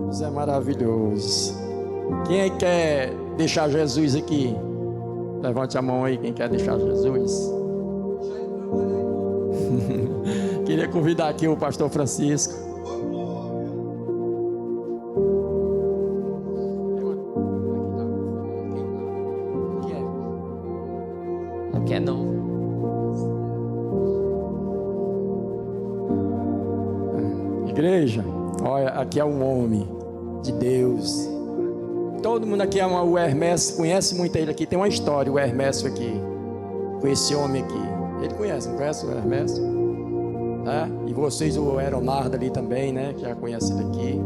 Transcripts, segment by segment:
Deus é maravilhoso. Quem aí quer deixar Jesus aqui? Levante a mão aí, quem quer deixar Jesus. Queria convidar aqui o pastor Francisco. Aqui é novo. Igreja, olha, aqui é um homem de Deus. Todo mundo aqui ama o Hermes, conhece muito ele aqui. Tem uma história, o Hermes aqui, com esse homem aqui. Ele conhece, não conhece o Hermes? E vocês, o Aeronardo ali também, né? Que já conhece ele aqui.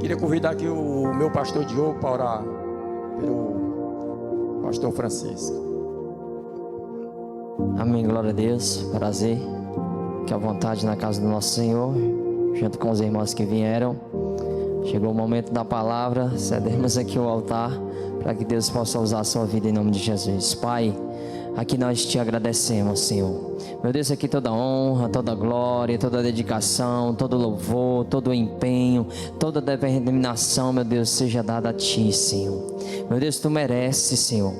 Queria convidar aqui o meu pastor Diogo para orar pelo pastor Francisco. Amém, glória a Deus, prazer. Que à vontade na casa do nosso Senhor, junto com os irmãos que vieram. Chegou o momento da palavra, cedemos aqui o altar para que Deus possa usar a sua vida em nome de Jesus. Pai, aqui nós te agradecemos, Senhor. Meu Deus, aqui toda honra, toda glória, toda dedicação, todo louvor, todo empenho, toda determinação, meu Deus, seja dada a Ti, Senhor. Meu Deus, Tu mereces, Senhor.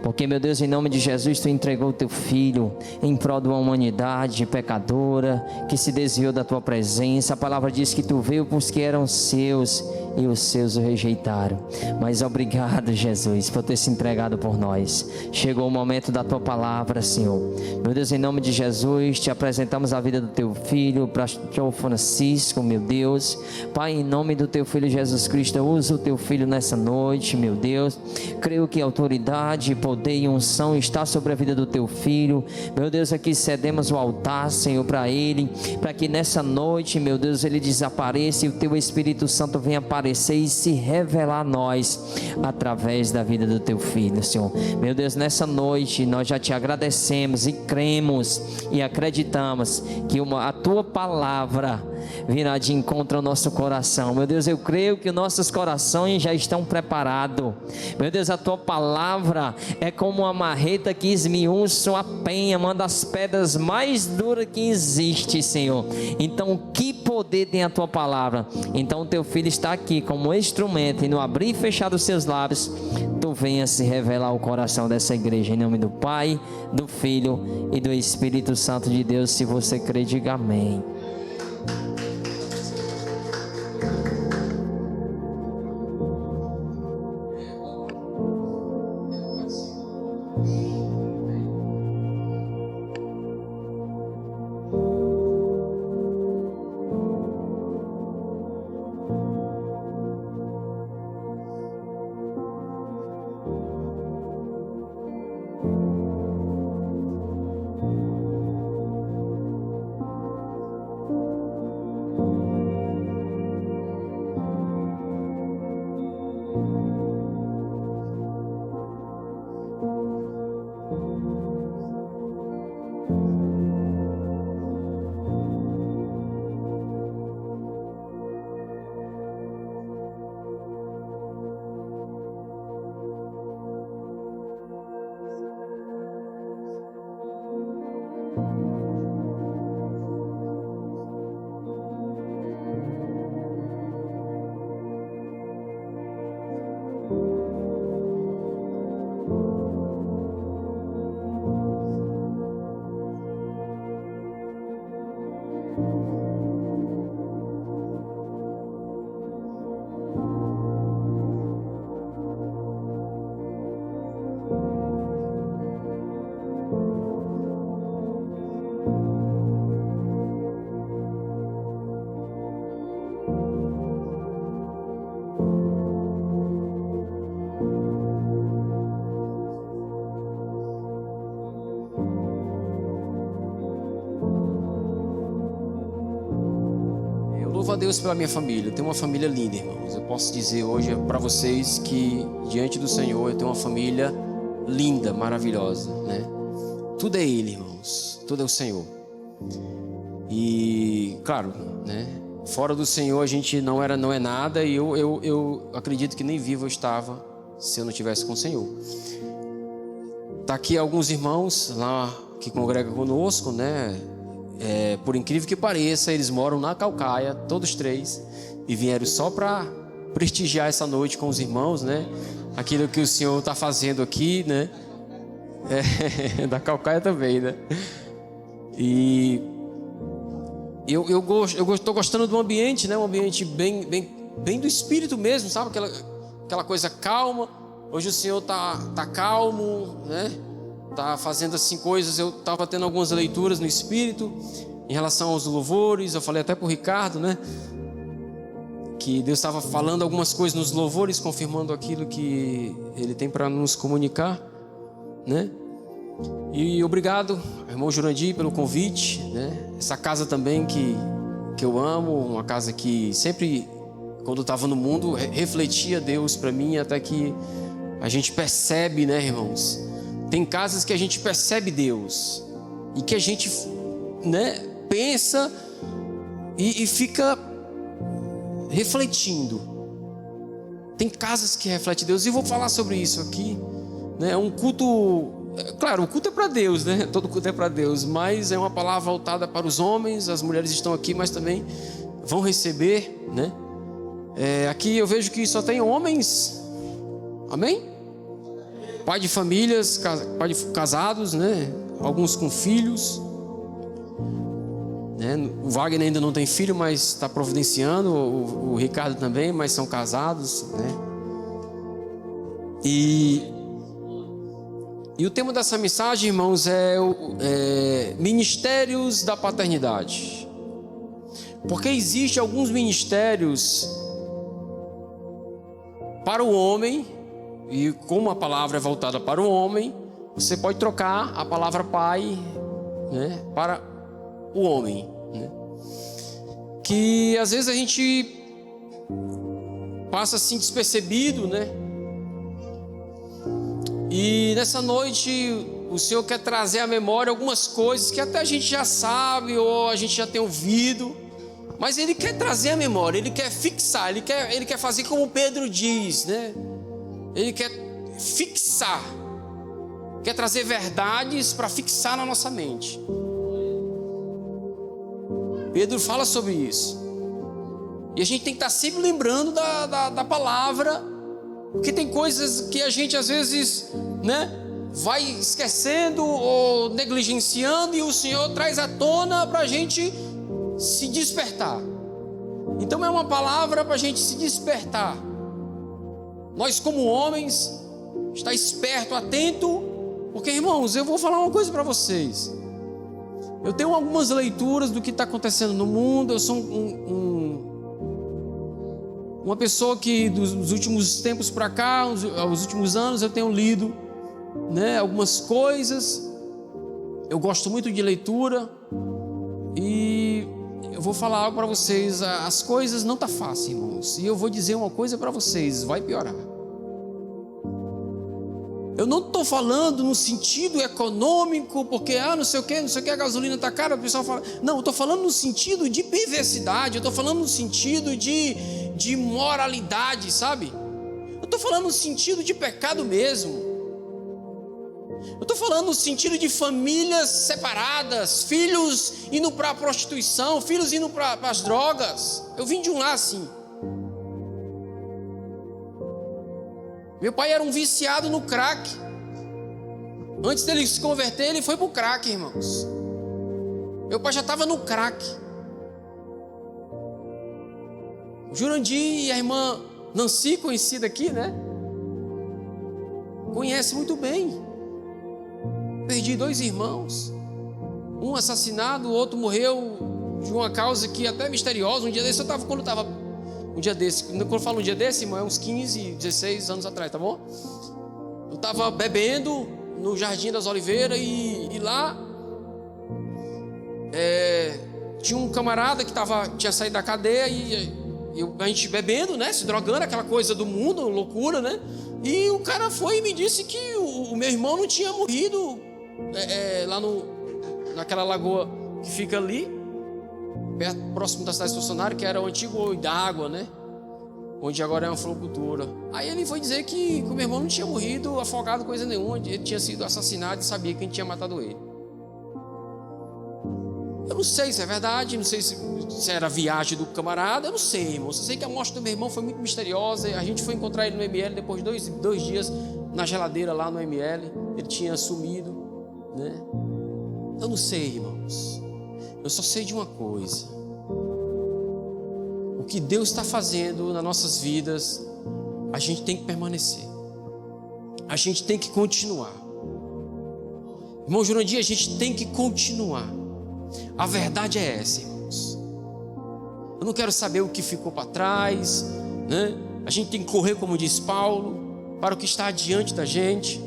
Porque, meu Deus, em nome de Jesus, Tu entregou o Teu Filho em prol de uma humanidade pecadora que se desviou da Tua presença. A palavra diz que Tu veio para os que eram seus e os seus o rejeitaram. Mas obrigado, Jesus, por ter se entregado por nós. Chegou o momento da Tua palavra, Senhor. Meu Deus, em nome de Jesus, Te apresentamos a vida do Teu Filho, para o Francisco, meu Deus. Pai, em nome do Teu Filho Jesus Cristo, usa o Teu Filho nessa noite, meu Deus. Creio que autoridade, poder e unção está sobre a vida do Teu Filho. Meu Deus, aqui cedemos o altar, Senhor, para Ele, para que nessa noite, meu Deus, Ele desapareça e o Teu Espírito Santo venha aparecer e se revelar a nós através da vida do Teu Filho, Senhor. Meu Deus, nessa noite nós já Te agradecemos e cremos e acreditamos que a Tua palavra virá de encontro ao nosso coração. Meu Deus, eu creio que nossos corações já estão preparados. Meu Deus, a Tua palavra é como uma marreta que esmiuça a penha, uma das pedras mais duras que existe, Senhor. Então, que poder tem a Tua palavra? Então, o Teu Filho está aqui como instrumento, e no abrir e fechar dos seus lábios, Tu venha se revelar ao coração dessa igreja, em nome do Pai, do Filho e do Espírito Santo de Deus. Se você crê, diga amém. Louvo a Deus pela minha família. Eu tenho uma família linda, irmãos. Eu posso dizer hoje para vocês que diante do Senhor eu tenho uma família linda, maravilhosa, né? Tudo é Ele, irmãos. Tudo é o Senhor. E claro, né? Fora do Senhor a gente não é nada. E eu acredito que nem vivo eu estava se eu não estivesse com o Senhor. Tá aqui alguns irmãos lá que congregam conosco, né? Por incrível que pareça, eles moram na Caucaia, todos três, e vieram só para prestigiar essa noite com os irmãos, né? Aquilo que o Senhor está fazendo aqui, né? Da Calcaia também, né? E eu estou gostando do ambiente, né? Um ambiente bem do espírito mesmo, sabe? Aquela coisa calma. Hoje o Senhor tá calmo, né? Tá fazendo assim coisas. Eu estava tendo algumas leituras no espírito em relação aos louvores. Eu falei até para o Ricardo, né? Que Deus estava falando algumas coisas nos louvores, confirmando aquilo que Ele tem para nos comunicar, né? E obrigado, irmão Jurandir, pelo convite, né? Essa casa também que eu amo, uma casa que sempre, quando eu estava no mundo, refletia Deus para mim, até que a gente percebe, né, irmãos? Tem casas que a gente percebe Deus e que a gente, né, pensa e fica refletindo. Tem casas que refletem Deus, e vou falar sobre isso aqui, né? Um culto, claro, o culto é para Deus, né? Todo culto é para Deus, mas é uma palavra voltada para os homens. As mulheres estão aqui, mas também vão receber, né? Aqui eu vejo que só tem homens, amém? Pai de famílias, casados, né? Alguns com filhos, né? O Wagner ainda não tem filho, mas está providenciando. O Ricardo também, mas são casados, né? E o tema dessa mensagem, irmãos, é ministérios da paternidade. Porque existem alguns ministérios para o homem, e como a palavra é voltada para o homem, você pode trocar a palavra pai, né, para o homem, né? Que às vezes a gente passa assim despercebido, né? E nessa noite o Senhor quer trazer à memória algumas coisas que até a gente já sabe ou a gente já tem ouvido, mas Ele quer trazer à memória, Ele quer fixar, Ele quer fazer como Pedro diz, né? Ele quer fixar, quer trazer verdades para fixar na nossa mente. Pedro fala sobre isso. E a gente tem que estar sempre lembrando da palavra, porque tem coisas que a gente às vezes, né, vai esquecendo ou negligenciando, e o Senhor traz à tona para a gente se despertar. Então é uma palavra para a gente se despertar. Nós como homens, estar esperto, atento, porque irmãos, eu vou falar uma coisa para vocês. Eu tenho algumas leituras do que está acontecendo no mundo. Eu sou uma pessoa que dos últimos tempos para cá, os últimos anos, eu tenho lido, né, algumas coisas. Eu gosto muito de leitura e eu vou falar algo para vocês. As coisas não tá fácil, irmãos. E eu vou dizer uma coisa para vocês: vai piorar. Eu não estou falando no sentido econômico, porque não sei o que, a gasolina está cara, o pessoal fala. Não, eu estou falando no sentido de perversidade, eu estou falando no sentido de moralidade, sabe? Eu estou falando no sentido de pecado mesmo. Eu estou falando no sentido de famílias separadas, filhos indo para a prostituição, filhos indo para as drogas. Eu vim de um lar assim. Meu pai era um viciado no crack. Antes dele se converter, ele foi pro crack, irmãos. Meu pai já estava no crack. O Jurandir e a irmã Nancy, conhecida aqui, né? Conhece muito bem. Perdi 2 irmãos. Um assassinado, o outro morreu de uma causa que até é misteriosa. Um dia desse quando eu falo um dia desse, irmão, é uns 15, 16 anos atrás, tá bom? Eu estava bebendo no Jardim das Oliveiras e lá tinha um camarada que tinha saído da cadeia e a gente bebendo, né? Se drogando, aquela coisa do mundo, loucura, né? E o cara foi e me disse que o meu irmão não tinha morrido lá naquela lagoa que fica ali, próximo da cidade estacionária, que era o antigo Oi d'Água, né? Onde agora é uma floricultura. Aí ele foi dizer que o meu irmão não tinha morrido afogado, coisa nenhuma. Ele tinha sido assassinado e sabia quem tinha matado ele. Eu não sei se é verdade, não sei se era a viagem do camarada, eu não sei, irmão. Só sei que a morte do meu irmão foi muito misteriosa. A gente foi encontrar ele no ML depois de dois dias na geladeira lá no ML. Ele tinha sumido, né? Eu não sei, irmãos. Eu só sei de uma coisa: o que Deus está fazendo nas nossas vidas, a gente tem que permanecer. A gente tem que continuar. Irmão Jurandir, a gente tem que continuar. A verdade é essa, irmãos. Eu não quero saber o que ficou para trás, né? A gente tem que correr, como diz Paulo, para o que está adiante da gente.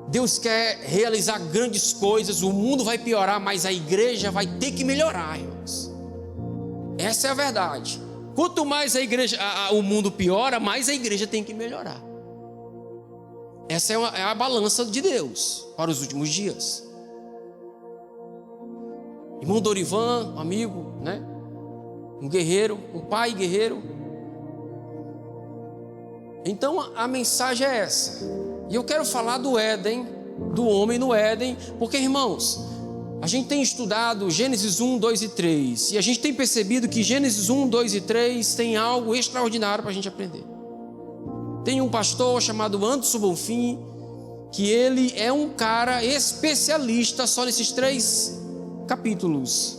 Deus quer realizar grandes coisas. O mundo vai piorar, mas a igreja vai ter que melhorar, irmãos. Essa é a verdade. Quanto mais a igreja, o mundo piora, mais a igreja tem que melhorar. Essa é a balança de Deus para os últimos dias. Irmão Dorivan, um amigo, né? Um guerreiro, um pai guerreiro. Então a mensagem é essa. E eu quero falar do Éden, do homem no Éden, porque, irmãos, a gente tem estudado Gênesis 1, 2 e 3, e a gente tem percebido que Gênesis 1, 2 e 3 tem algo extraordinário para a gente aprender. Tem um pastor chamado Anderson Bonfim, que ele é um cara especialista só nesses 3 capítulos.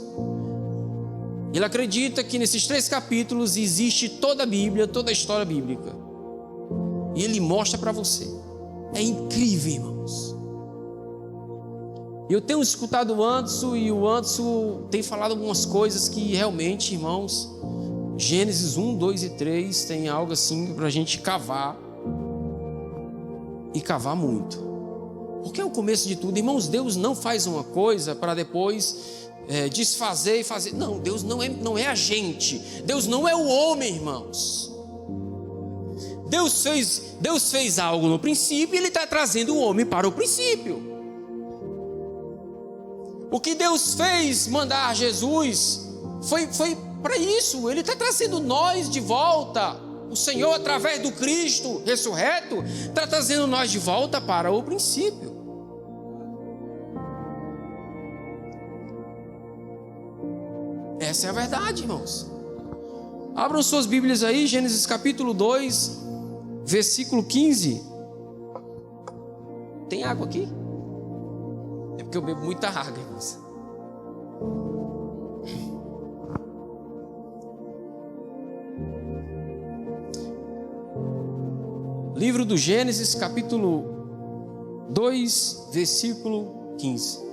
Ele acredita que nesses 3 capítulos existe toda a Bíblia, toda a história bíblica. E ele mostra para você. É incrível, irmãos. Eu tenho escutado o Anderson, e o Anderson tem falado algumas coisas que realmente, irmãos, Gênesis 1, 2 e 3 tem algo assim para a gente cavar. E cavar muito. Porque é o começo de tudo. Irmãos, Deus não faz uma coisa para depois desfazer e fazer. Não, Deus não é a gente. Deus não é o homem, irmãos. Deus fez algo no princípio e Ele está trazendo o homem para o princípio. O que Deus fez mandar Jesus foi para isso. Ele está trazendo nós de volta. O Senhor, através do Cristo ressurreto, está trazendo nós de volta para o princípio. Essa é a verdade, irmãos. Abram suas Bíblias aí, Gênesis capítulo 2, versículo 15. Tem água aqui? É porque eu bebo muita água, irmãos. Livro do Gênesis, capítulo 2, versículo 15.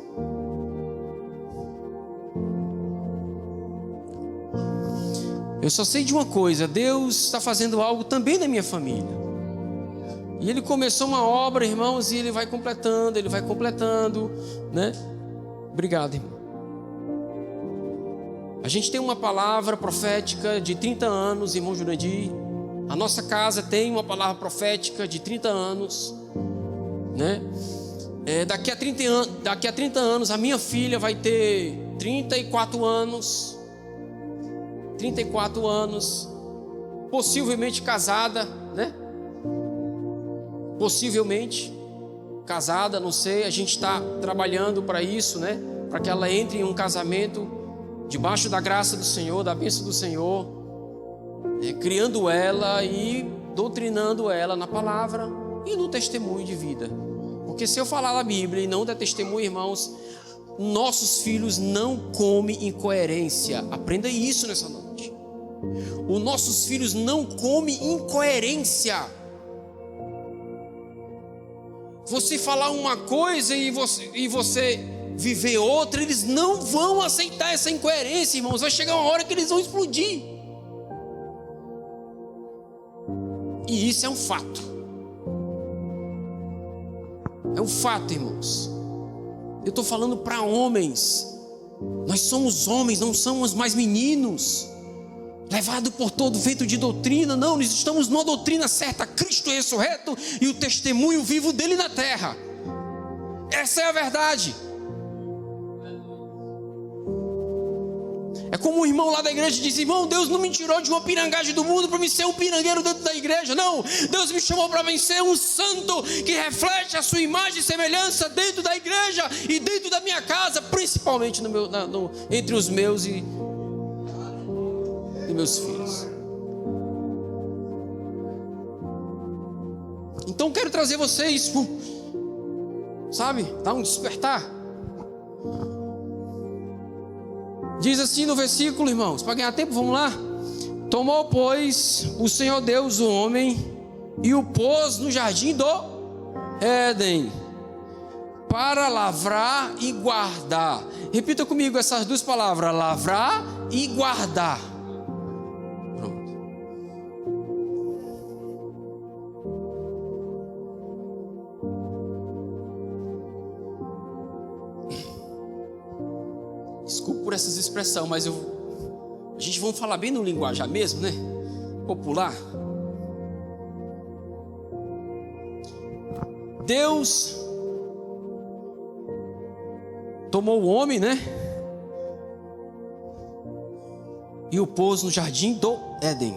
Eu só sei de uma coisa: Deus está fazendo algo também na minha família. E Ele começou uma obra, irmãos, e Ele vai completando, né? Obrigado, irmão. A gente tem uma palavra profética de 30 anos, irmão Jurandir. A nossa casa tem uma palavra profética de 30 anos, né? Daqui a 30 anos a minha filha vai ter 34 anos. 34 anos, possivelmente casada, né? Possivelmente casada, não sei. A gente está trabalhando para isso, né? Para que ela entre em um casamento debaixo da graça do Senhor, da bênção do Senhor, criando ela e doutrinando ela na palavra e no testemunho de vida. Porque se eu falar da Bíblia e não der testemunho, irmãos, nossos filhos não comem incoerência. Aprenda isso nessa noite. Os nossos filhos não comem incoerência. Você falar uma coisa e você viver outra, eles não vão aceitar essa incoerência, irmãos. Vai chegar uma hora que eles vão explodir. E isso é um fato. É um fato, irmãos. Eu estou falando para homens. Nós somos homens, não somos mais meninos, levado por todo vento de doutrina. Não, nós estamos numa doutrina certa. Cristo ressurreto e o testemunho vivo dele na terra. Essa é a verdade. É como o irmão lá da igreja disse: irmão, Deus não me tirou de uma pirangagem do mundo para me ser um pirangueiro dentro da igreja. Não, Deus me chamou para vencer um santo que reflete a sua imagem e semelhança dentro da igreja e dentro da minha casa, principalmente entre os meus e meus filhos. Então quero trazer vocês, sabe, dar um despertar. Diz assim no versículo, irmãos, para ganhar tempo, vamos lá. Tomou, pois, o Senhor Deus o homem e o pôs no jardim do Éden para lavrar e guardar. Repita comigo essas duas palavras: lavrar e guardar. Pronto. Desculpa por essas expressões, mas a gente vai falar bem no linguajar mesmo, né? Popular. Deus tomou o homem, né? E o pôs no jardim do Éden.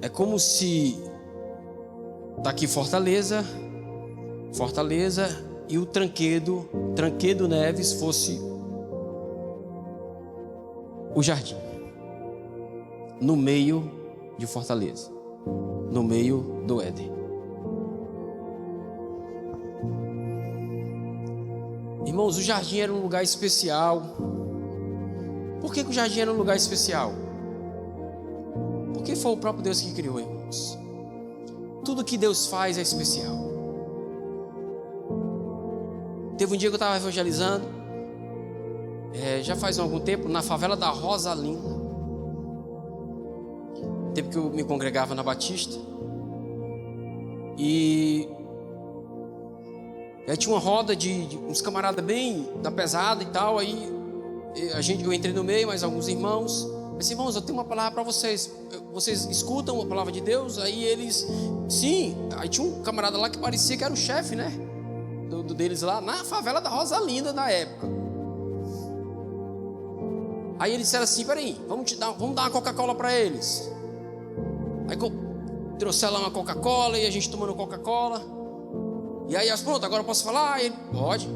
É como se tá aqui Fortaleza e o Tranquedo Neves fosse o jardim, no meio de Fortaleza, no meio do Éden. Irmãos, o jardim era um lugar especial. Por que o jardim era um lugar especial? Porque foi o próprio Deus que criou, irmãos. Tudo que Deus faz é especial. Teve um dia que eu estava evangelizando, já faz algum tempo, na favela da Rosalinda. Tempo que eu me congregava na Batista. E tinha uma roda de uns camaradas bem da pesada e tal. Aí eu entrei no meio, mas alguns irmãos. Eu disse: irmãos, eu tenho uma palavra para vocês. Vocês escutam a palavra de Deus? Aí eles, sim. Aí tinha um camarada lá que parecia que era o chefe, né? Deles lá na favela da Rosalinda da época. Aí eles disseram assim: peraí, vamos dar uma Coca-Cola para eles. Aí trouxeram lá uma Coca-Cola e a gente tomando Coca-Cola. E aí, pronto, agora eu posso falar? Ele: pode.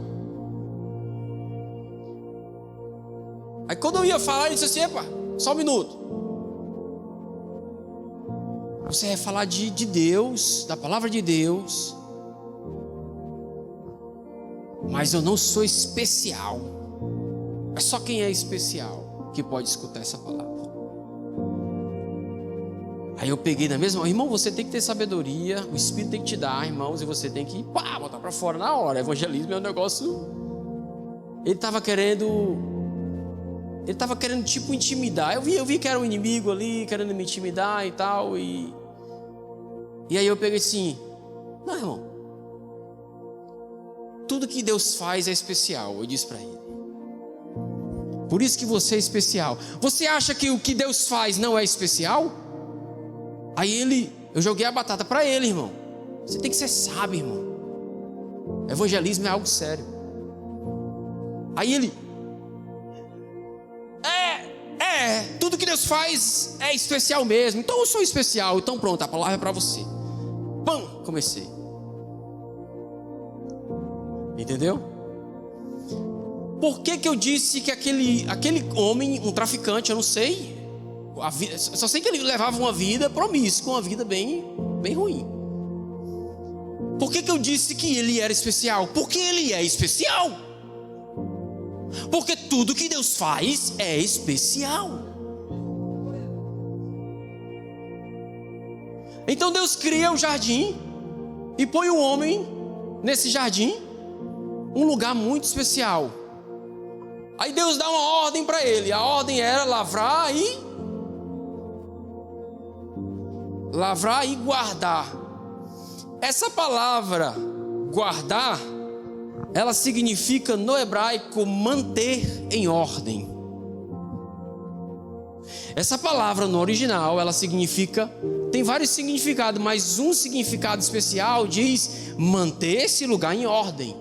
Aí quando eu ia falar, ele disse assim: epa, só um minuto. Você vai falar de Deus, da palavra de Deus, mas eu não sou especial. É só quem é especial que pode escutar essa palavra. Aí eu peguei na mesma: irmão, você tem que ter sabedoria, o Espírito tem que te dar, irmãos, e você tem que botar para fora na hora. Evangelismo é um negócio. Ele estava querendo tipo intimidar. Eu vi que era um inimigo ali, querendo me intimidar e tal. E aí eu peguei assim: não, irmão, tudo que Deus faz é especial. Eu disse para ele: por isso que você é especial. Você acha que o que Deus faz não é especial? Aí eu joguei a batata para ele: irmão, você tem que ser sábio, irmão. Evangelismo é algo sério. Aí ele: tudo que Deus faz é especial mesmo. Então eu sou especial. Então pronto, a palavra é para você. Pam, comecei. Entendeu? Por que eu disse que aquele homem, um traficante, eu não sei, só sei que ele levava uma vida promíscua, uma vida bem ruim. Por que eu disse que ele era especial? Porque ele é especial. Porque tudo que Deus faz é especial. Então Deus cria o jardim e põe o homem nesse jardim, um lugar muito especial. Aí Deus dá uma ordem para ele. A ordem era lavrar e guardar. Essa palavra guardar, ela significa no hebraico manter em ordem. Essa palavra no original, ela significa, tem vários significados, mas um significado especial diz manter esse lugar em ordem.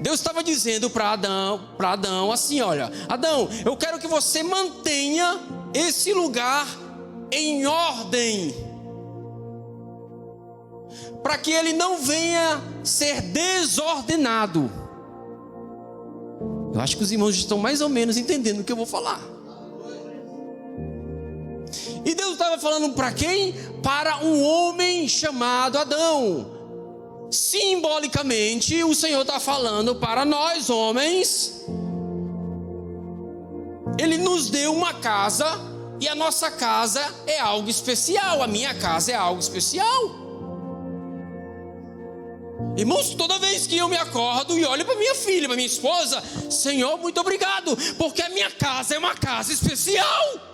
Deus estava dizendo para Adão assim: olha, Adão, eu quero que você mantenha esse lugar em ordem, para que ele não venha ser desordenado. Eu acho que os irmãos estão mais ou menos entendendo o que eu vou falar. E Deus estava falando para quem? Para um homem chamado Adão. Simbolicamente, o Senhor está falando para nós homens. Ele nos deu uma casa, e a nossa casa é algo especial. A minha casa é algo especial. Irmãos, toda vez que eu me acordo e olho para minha filha, para minha esposa, Senhor, muito obrigado, porque a minha casa é uma casa especial.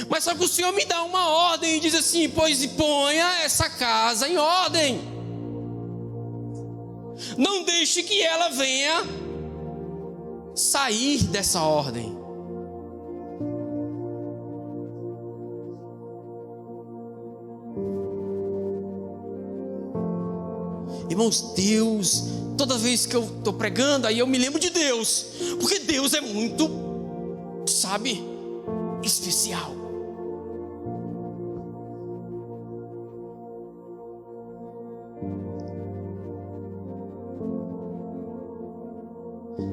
Mas só que o Senhor me dá uma ordem e diz assim: pois ponha essa casa em ordem. Não deixe que ela venha sair dessa ordem. Irmãos, Deus, toda vez que eu estou pregando, aí eu me lembro de Deus, porque Deus é muito, sabe, especial.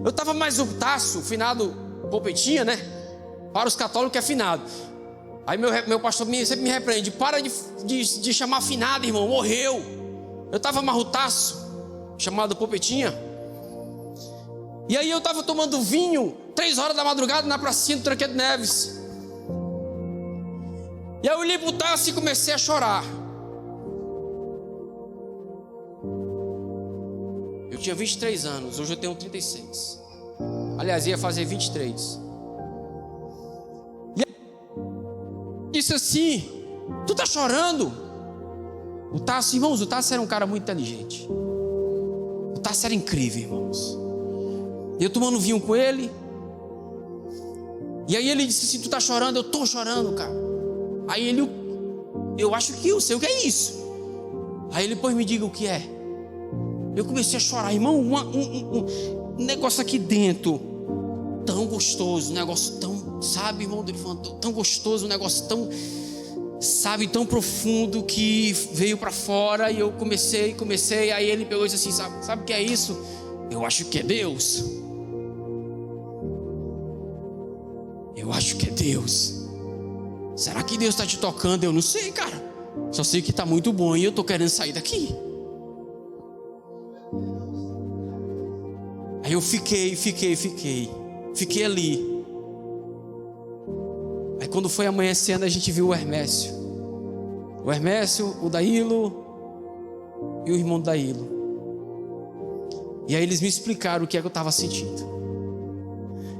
Eu estava mais o Tasso, finado Popetinha, né? Para os católicos é finado. Aí meu pastor sempre me repreende: para de chamar finado, irmão, morreu. Eu estava marrutaço, chamado Popetinha. E aí eu estava tomando vinho 3 horas da madrugada na pracinha do Tranquedo Neves. E aí eu olhei pro Tasso e comecei a chorar. Eu tinha 23 anos, hoje eu tenho 36. Aliás, ia fazer 23. E ele disse assim: tu tá chorando? O Tasso, irmãos, o Tasso era um cara muito inteligente. O Tasso era incrível, irmãos. Eu tomando vinho com ele. E aí ele disse assim: tu tá chorando? Eu tô chorando, cara. Aí ele: eu acho que eu sei o que é isso. Aí ele: pois me diga o que é. Eu comecei a chorar, irmão, um negócio aqui dentro tão gostoso, um negócio tão, sabe, irmão, ele falando, tão gostoso, um negócio tão, sabe, tão profundo, que veio para fora. E eu comecei, aí ele pegou e disse assim: sabe o que é isso? Eu acho que é Deus. Eu acho que é Deus. Será que Deus está te tocando? Eu não sei, cara. Só sei que está muito bom e eu estou querendo sair daqui. Aí eu fiquei ali. Aí quando foi amanhecendo, a gente viu o Hermécio, o Daílo e o irmão Daílo. E aí eles me explicaram o que é que eu estava sentindo.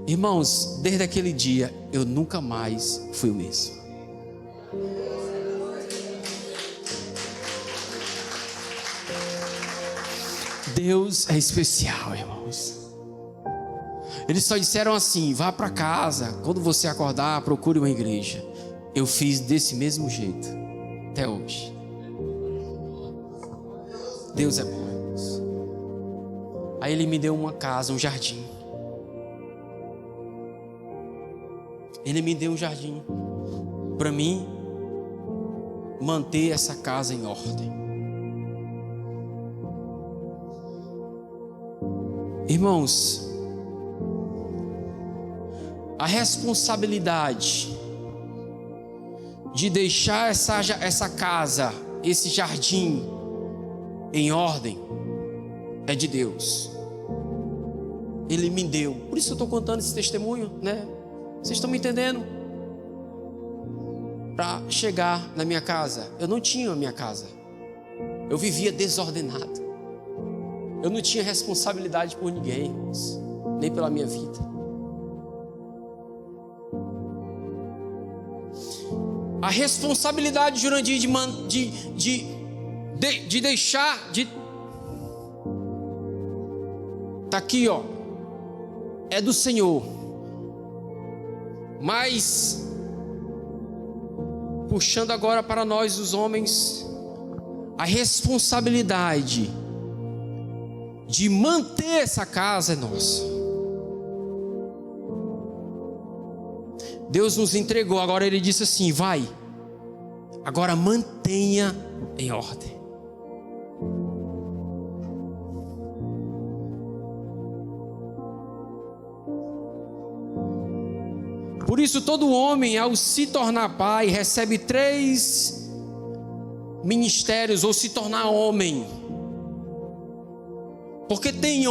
Irmãos, desde aquele dia eu nunca mais fui o mesmo. Deus é especial, irmãos. Eles só disseram assim: vá para casa, quando você acordar, procure uma igreja. Eu fiz desse mesmo jeito até hoje. Deus é bom, irmãos. Aí ele me deu uma casa, um jardim. Ele me deu um jardim para mim manter essa casa em ordem. Irmãos, a responsabilidade de deixar essa casa, esse jardim em ordem é de Deus. Ele me deu. Por isso eu estou contando esse testemunho, né? Vocês estão me entendendo? Para chegar na minha casa, eu não tinha a minha casa. Eu vivia desordenado. Eu não tinha responsabilidade por ninguém, irmãos, nem pela minha vida. A responsabilidade, Jurandir, de deixar, tá aqui, ó, é do Senhor. Mas puxando agora para nós, os homens, a responsabilidade de manter essa casa é nossa. Deus nos entregou, agora Ele disse assim: vai, agora mantenha em ordem. Por isso, todo homem, ao se tornar pai, recebe 3 ministérios, ou se tornar homem. Porque tem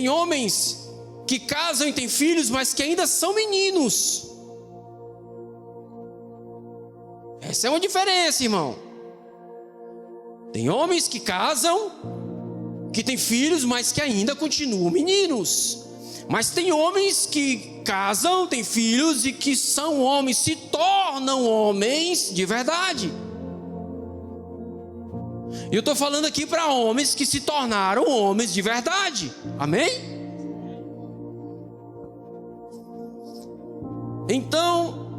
homens que casam e têm filhos, mas que ainda são meninos. Essa é uma diferença, irmão. Tem homens que casam, que têm filhos, mas que ainda continuam meninos. Mas tem homens que casam, têm filhos e que são homens, se tornam homens de verdade. E eu estou falando aqui para homens que se tornaram homens de verdade. Amém? Então,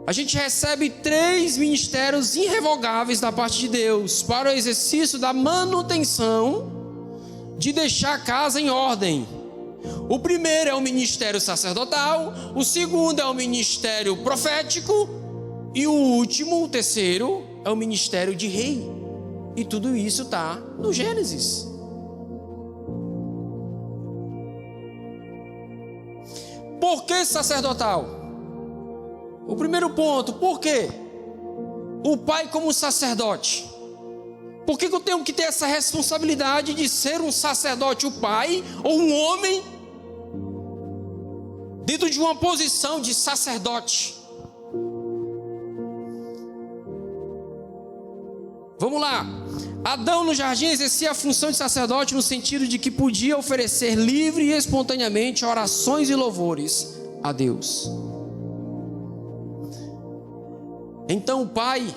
a gente recebe 3 ministérios irrevogáveis da parte de Deus para o exercício da manutenção de deixar a casa em ordem. O primeiro é o ministério sacerdotal, o segundo é o ministério profético e o último, o terceiro, é o ministério de rei. E tudo isso está no Gênesis. Por que sacerdotal? O primeiro ponto, por quê? O pai como sacerdote. Por que eu tenho que ter essa responsabilidade de ser um sacerdote, o pai, ou um homem, dentro de uma posição de sacerdote? Vamos lá. Adão no jardim exercia a função de sacerdote no sentido de que podia oferecer livre e espontaneamente orações e louvores a Deus. Então o pai,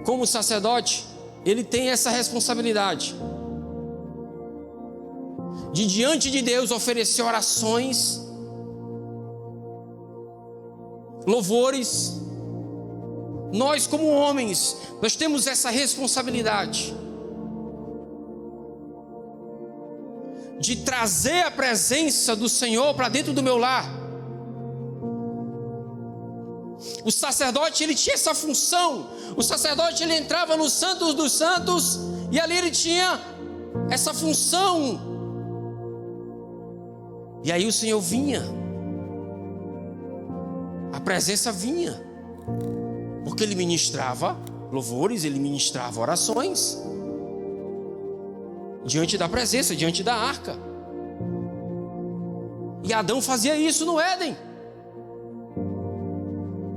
como sacerdote, ele tem essa responsabilidade de diante de Deus oferecer orações, louvores. Nós como homens, nós temos essa responsabilidade de trazer a presença do Senhor para dentro do meu lar. O sacerdote, ele tinha essa função. O sacerdote, ele entrava no Santos dos Santos e ali ele tinha essa função. E aí o Senhor vinha, a presença vinha, porque ele ministrava louvores, ele ministrava orações diante da presença, diante da arca. E Adão fazia isso no Éden.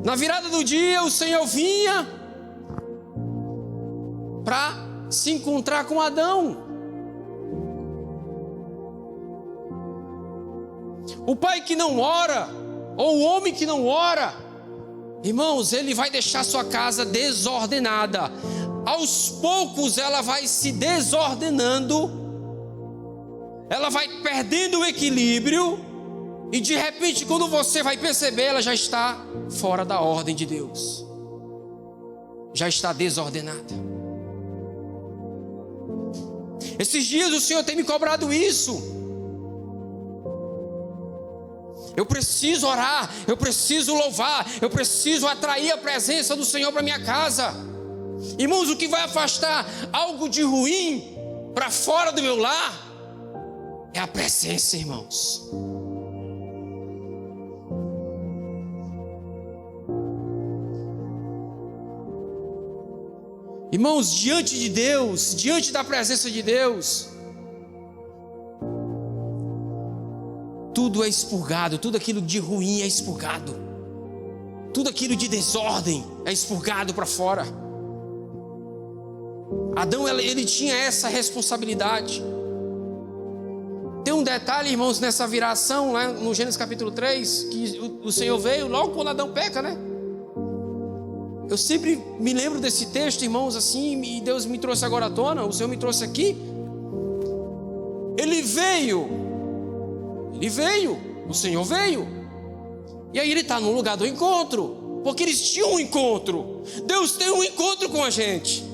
Na virada do dia, o Senhor vinha para se encontrar com Adão. O pai que não ora, ou o homem que não ora, irmãos, ele vai deixar sua casa desordenada. Aos poucos ela vai se desordenando, ela vai perdendo o equilíbrio, e de repente, quando você vai perceber, ela já está fora da ordem de Deus, já está desordenada. Esses dias o Senhor tem me cobrado isso. Eu preciso orar, eu preciso louvar, eu preciso atrair a presença do Senhor para minha casa. Irmãos, o que vai afastar algo de ruim para fora do meu lar é a presença, irmãos. Irmãos, diante de Deus, diante da presença de Deus, tudo é expurgado, tudo aquilo de ruim é expurgado, tudo aquilo de desordem é expurgado para fora. Adão, ele tinha essa responsabilidade. Tem um detalhe, irmãos, nessa viração, lá no Gênesis capítulo 3, que o Senhor veio logo quando Adão peca, né? Eu sempre me lembro desse texto, irmãos, assim, e Deus me trouxe agora à tona, o Senhor me trouxe aqui. Ele veio, o Senhor veio, e aí ele está no lugar do encontro, porque eles tinham um encontro. Deus tem um encontro com a gente.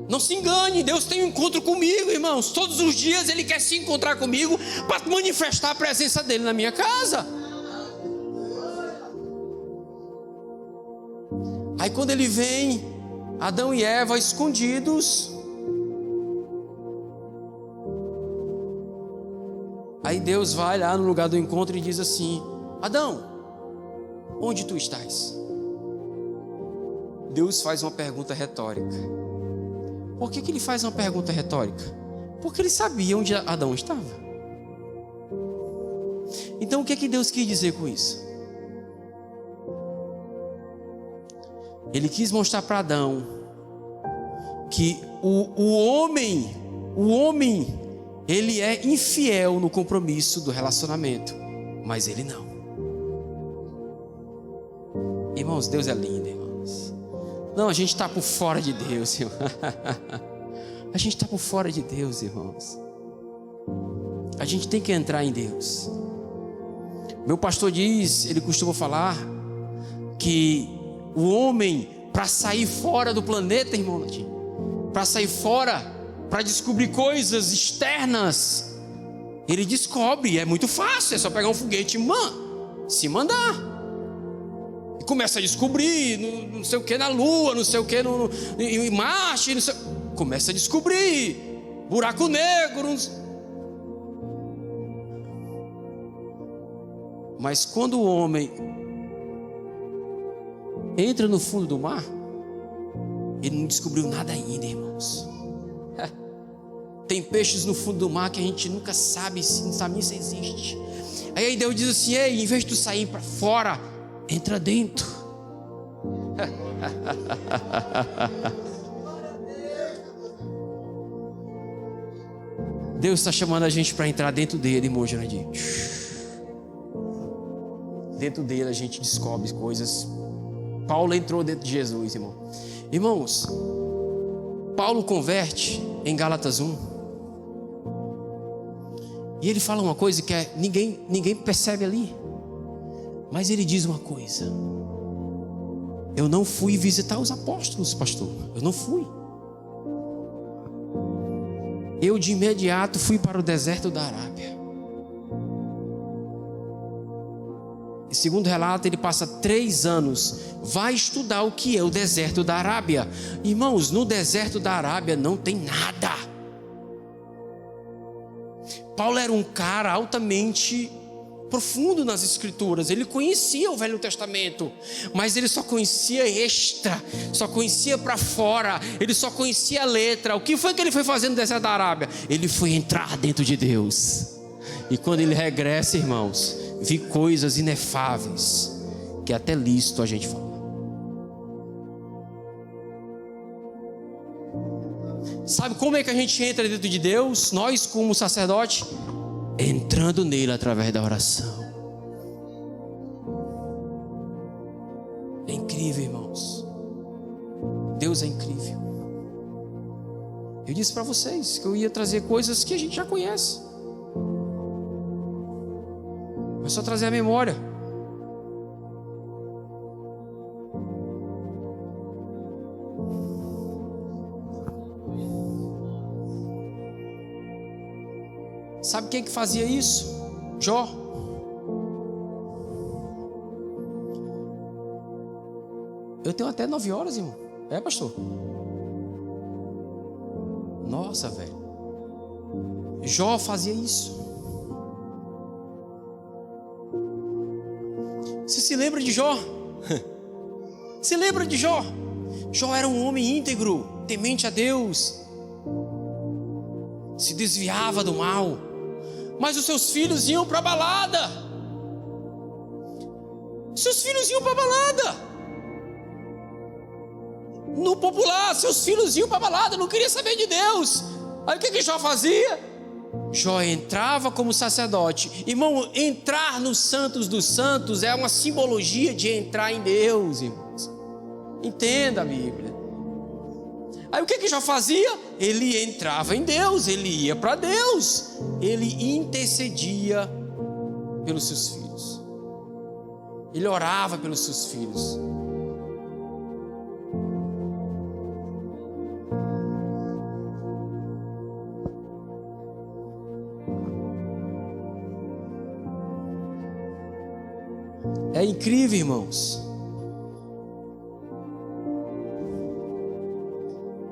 Não se engane, Deus tem um encontro comigo, irmãos. Todos os dias Ele quer se encontrar comigo para manifestar a presença dEle na minha casa. Aí quando Ele vem, Adão e Eva escondidos, aí Deus vai lá no lugar do encontro e diz assim: Adão, onde tu estás? Deus faz uma pergunta retórica. Por que Ele faz uma pergunta retórica? Porque Ele sabia onde Adão estava. Então o que Deus quis dizer com isso? Ele quis mostrar para Adão que o homem, ele é infiel no compromisso do relacionamento, mas ele não. Irmãos, Deus é lindo, irmãos. Não, a gente está por fora de Deus, irmão. A gente está por fora de Deus, irmãos. A gente tem que entrar em Deus. Meu pastor diz, ele costuma falar que o homem, para sair fora do planeta, irmão, para sair fora, para descobrir coisas externas, ele descobre, é muito fácil, é só pegar um foguete e se mandar. E começa a descobrir, não sei o que na Lua, não sei o que em Marte, começa a descobrir buraco negro. Mas quando o homem entra no fundo do mar, ele não descobriu nada ainda, irmãos. Tem peixes no fundo do mar que a gente nunca sabe, não sabe nem se existe. Aí Deus diz assim: ei, em vez de tu sair para fora, entra dentro. Deus está chamando a gente para entrar dentro dele, irmão Jandir. Dentro dele a gente descobre coisas. Paulo entrou dentro de Jesus, irmão. Irmãos, Paulo converte em Gálatas 1. E ele fala uma coisa que ninguém percebe ali. Mas ele diz uma coisa: eu não fui visitar os apóstolos, pastor. Eu não fui. Eu de imediato fui para o deserto da Arábia. E segundo relato, ele passa 3 anos. Vai estudar o que é o deserto da Arábia. Irmãos, no deserto da Arábia não tem nada. Paulo era um cara altamente profundo nas escrituras. Ele conhecia o Velho Testamento, mas ele só conhecia extra, só conhecia para fora, ele só conhecia a letra. O que foi que ele foi fazer no deserto da Arábia? Ele foi entrar dentro de Deus. E quando ele regressa, irmãos, vi coisas inefáveis que até lícito a gente fala. Sabe como é que a gente entra dentro de Deus? Nós, como sacerdote, entrando nele através da oração. É incrível, irmãos. Deus é incrível. Eu disse para vocês que eu ia trazer coisas que a gente já conhece. É só trazer a memória. Sabe quem que fazia isso? Jó. Eu tenho até 9 horas, irmão. É, pastor? Nossa, velho. Jó fazia isso. Você se lembra de Jó? Se lembra de Jó? Jó era um homem íntegro, temente a Deus, se desviava do mal, mas os seus filhos iam para a balada. Seus filhos iam para a balada. No popular, seus filhos iam para a balada, não queria saber de Deus. Aí o que Jó fazia? Jó entrava como sacerdote. Irmão, entrar nos santos dos santos é uma simbologia de entrar em Deus, irmãos. Entenda a Bíblia. Aí o que Jó fazia? Ele entrava em Deus, ele ia para Deus, ele intercedia pelos seus filhos. Ele orava pelos seus filhos. É incrível, irmãos.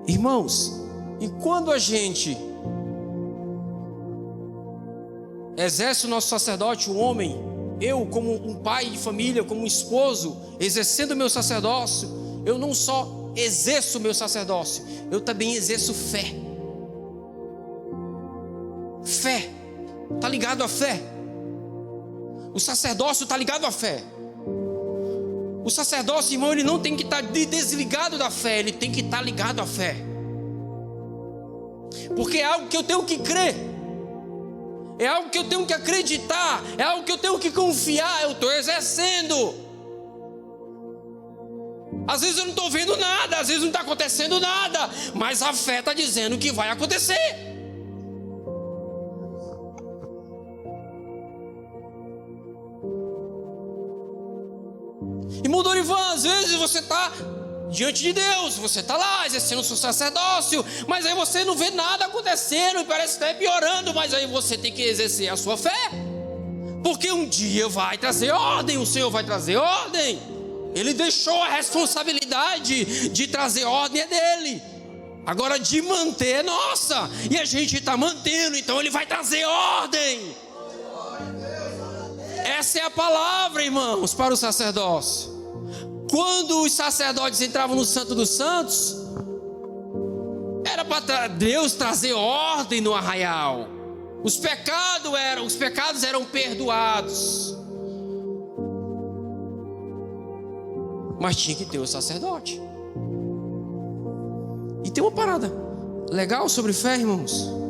Irmãos, e quando a gente exerce o nosso sacerdote, o homem, eu como um pai de família, como um esposo, exercendo o meu sacerdócio, eu não só exerço o meu sacerdócio, eu também exerço fé. Fé, está ligado à fé. O sacerdócio está ligado à fé. O sacerdócio, irmão, ele não tem que estar desligado da fé, ele tem que estar ligado à fé. Porque é algo que eu tenho que crer, é algo que eu tenho que acreditar, é algo que eu tenho que confiar, eu estou exercendo. Às vezes eu não estou vendo nada, às vezes não está acontecendo nada, mas a fé está dizendo que vai acontecer. Irmão Dorivan, às vezes você está diante de Deus, você está lá exercendo o seu sacerdócio, mas aí você não vê nada acontecendo e parece que está piorando, mas aí você tem que exercer a sua fé, porque um dia vai trazer ordem, o Senhor vai trazer ordem. Ele deixou a responsabilidade de trazer ordem é dele, agora de manter é nossa, e a gente está mantendo, então ele vai trazer ordem. Essa é a palavra, irmãos, para o sacerdócio. Quando os sacerdotes entravam no Santo dos Santos, era para Deus trazer ordem no arraial. Os pecados eram perdoados, mas tinha que ter o sacerdote. E tem uma parada legal sobre fé, irmãos.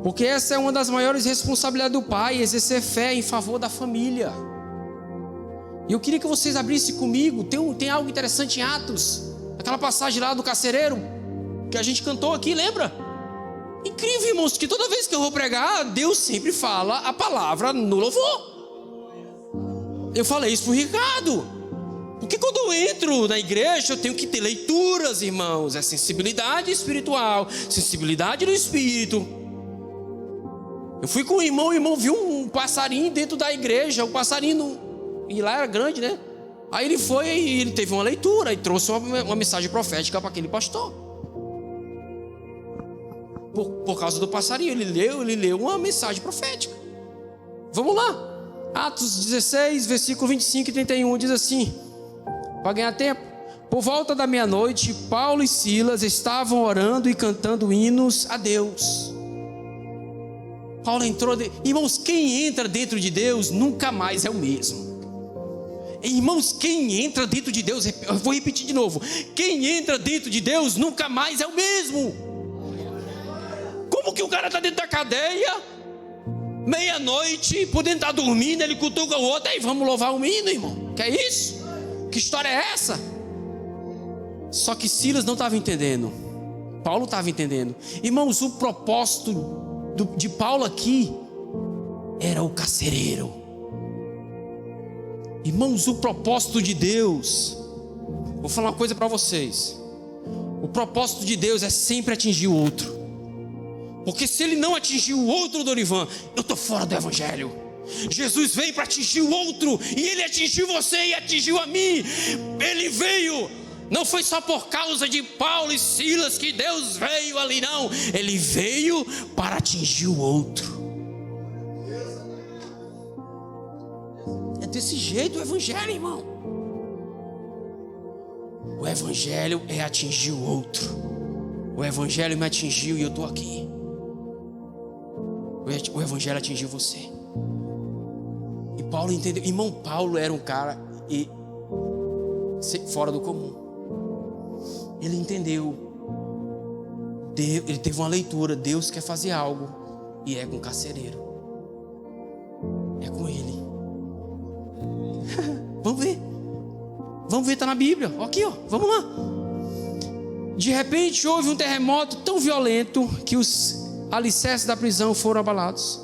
Porque essa é uma das maiores responsabilidades do pai, exercer fé em favor da família. E eu queria que vocês abrissem comigo, tem algo interessante em Atos, aquela passagem lá do carcereiro, que a gente cantou aqui, lembra? Incrível, irmãos, que toda vez que eu vou pregar, Deus sempre fala a palavra no louvor. Eu falei isso pro Ricardo, porque quando eu entro na igreja, eu tenho que ter leituras, irmãos, é sensibilidade espiritual, sensibilidade no espírito. Eu fui com o irmão viu um passarinho dentro da igreja, o passarinho, e lá era grande, né? Aí ele foi e ele teve uma leitura e trouxe uma mensagem profética para aquele pastor. Por causa do passarinho, ele leu uma mensagem profética. Vamos lá, Atos 16, versículo 25 e 31, diz assim, para ganhar tempo: por volta da meia-noite, Paulo e Silas estavam orando e cantando hinos a Deus. Paulo entrou, irmãos, quem entra dentro de Deus nunca mais é o mesmo. Irmãos, quem entra dentro de Deus, eu vou repetir de novo, quem entra dentro de Deus nunca mais é o mesmo. Como que o cara está dentro da cadeia, meia-noite, podendo estar dormindo, ele cutuca o outro, aí vamos louvar o hino, irmão, que é isso? Que história é essa? Só que Silas não estava entendendo, Paulo estava entendendo. Irmãos, o propósito de Paulo aqui era o carcereiro. Irmãos, o propósito de Deus, vou falar uma coisa para vocês, o propósito de Deus é sempre atingir o outro, porque se ele não atingir o outro, Dorivan, eu estou fora do evangelho. Jesus veio para atingir o outro, e ele atingiu você e atingiu a mim. Ele veio, não foi só por causa de Paulo e Silas que Deus veio ali, não. Ele veio para atingir o outro. É desse jeito o evangelho, irmão. O evangelho é atingir o outro. O evangelho me atingiu e eu estou aqui. O evangelho atingiu você. E Paulo entendeu. Irmão, Paulo era um cara fora do comum. Ele entendeu, ele teve uma leitura, Deus quer fazer algo, e é com o carcereiro, é com ele. Vamos ver, está na Bíblia, aqui ó, vamos lá. De repente houve um terremoto tão violento que os alicerces da prisão foram abalados.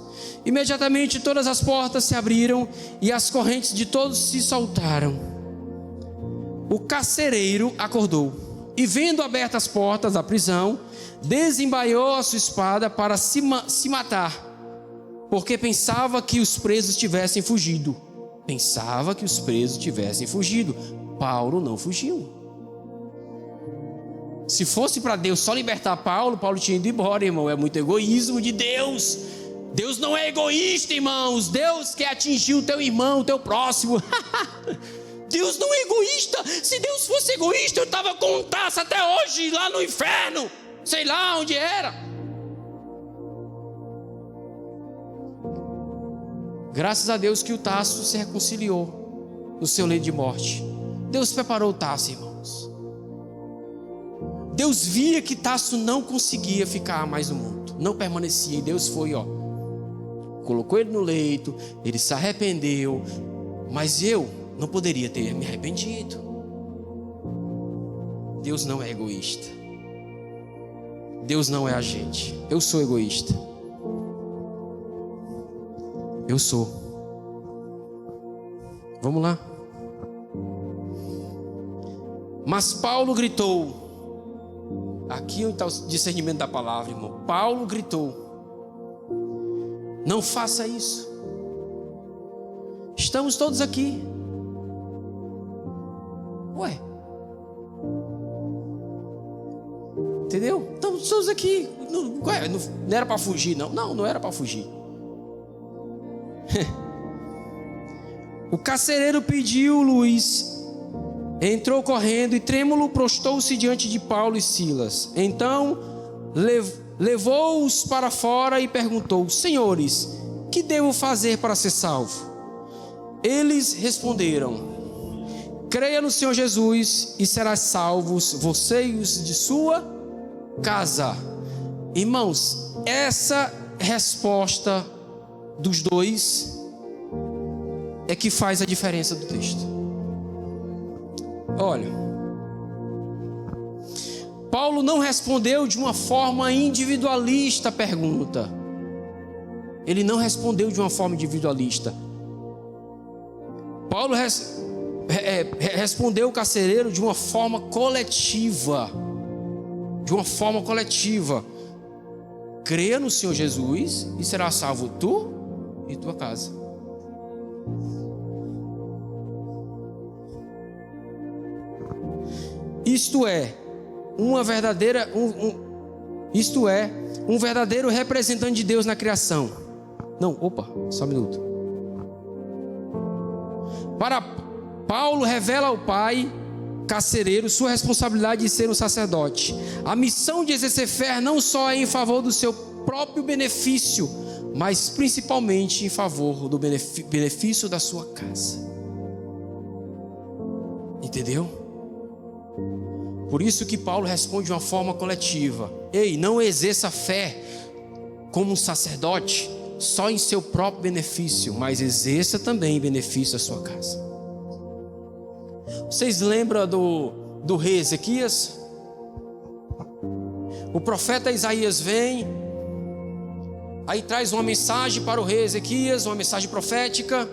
Imediatamente todas as portas se abriram e as correntes de todos se soltaram. O carcereiro acordou e, vendo abertas as portas da prisão, desembaiou a sua espada para se matar, porque pensava que os presos tivessem fugido. Paulo não fugiu. Se fosse para Deus só libertar Paulo, Paulo tinha ido embora, irmão. É muito egoísmo de Deus. Deus não é egoísta, irmãos. Deus quer atingir o teu irmão, o teu próximo. Deus não é egoísta. Se Deus fosse egoísta, eu estava com um Tasso até hoje lá no inferno. Sei lá onde era. Graças a Deus que o Tasso se reconciliou no seu leito de morte. Deus preparou o Tasso, irmãos. Deus via que Tasso não conseguia ficar mais no mundo, não permanecia, e Deus foi, colocou ele no leito, ele se arrependeu, mas eu não poderia ter me arrependido. Deus não é egoísta. Deus não é a gente. Eu sou egoísta. Eu sou. Vamos lá. Mas Paulo gritou. Aqui está o discernimento da palavra, irmão. Paulo gritou: não faça isso. Estamos todos aqui. Ué, entendeu? Estamos todos aqui. Não era para fugir, não. Não era para fugir. O carcereiro pediu luz. Entrou correndo e trêmulo prostou-se diante de Paulo e Silas. Então levou-os para fora e perguntou: senhores, que devo fazer para ser salvo? Eles responderam: creia no Senhor Jesus e serás salvos, você e os de sua casa. Irmãos, essa resposta dos dois é que faz a diferença do texto. Olha, Paulo não respondeu de uma forma individualista a pergunta. Ele não respondeu de uma forma individualista. Paulo respondeu o carcereiro de uma forma coletiva. Creia no Senhor Jesus e será salvo tu e tua casa. Isto é um verdadeiro representante de Deus na criação. Só um minuto. Para Paulo revela ao pai carcereiro sua responsabilidade de ser um sacerdote. A missão de exercer fé não só é em favor do seu próprio benefício, mas principalmente em favor do benefício da sua casa. Entendeu? Por isso que Paulo responde de uma forma coletiva: ei, não exerça fé como um sacerdote só em seu próprio benefício, mas exerça também em benefício da sua casa. Vocês lembram do rei Ezequias? O profeta Isaías vem, aí traz uma mensagem para o rei Ezequias, uma mensagem profética.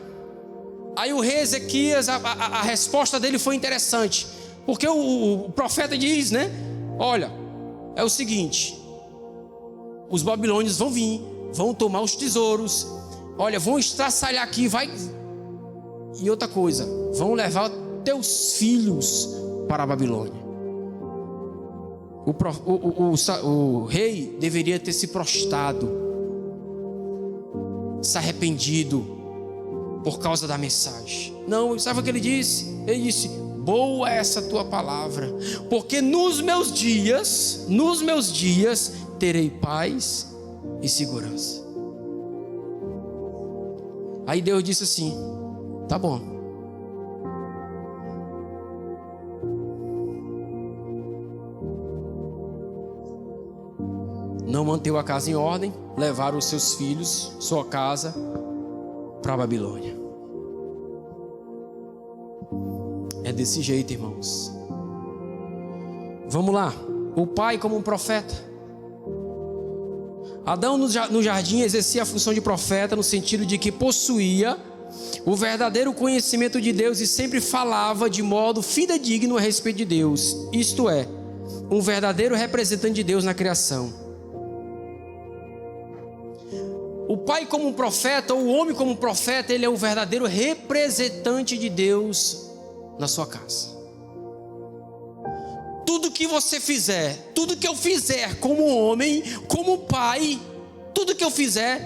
Aí o rei Ezequias, a resposta dele foi interessante. Porque o profeta diz, né? Olha, é o seguinte: os babilônios vão vir, vão tomar os tesouros, olha, vão estraçalhar aqui, e outra coisa, vão levar teus filhos para a Babilônia. O rei deveria ter se prostrado, se arrependido por causa da mensagem. Não, sabe o que ele disse? Ele disse: boa é essa tua palavra, porque nos meus dias terei paz e segurança. Aí Deus disse assim: tá bom. Não manteve a casa em ordem, levaram os seus filhos, sua casa, para a Babilônia. É desse jeito, irmãos. Vamos lá. o pai como um profeta. Adão no jardim exercia a função de profeta no sentido de que possuía o verdadeiro conhecimento de Deus e sempre falava de modo fidedigno a respeito de Deus, isto é, um verdadeiro representante de Deus na criação. O pai como um profeta, ou o homem como um profeta, ele é o verdadeiro representante de Deus na sua casa. Tudo que você fizer, tudo que eu fizer como homem, como pai, tudo que eu fizer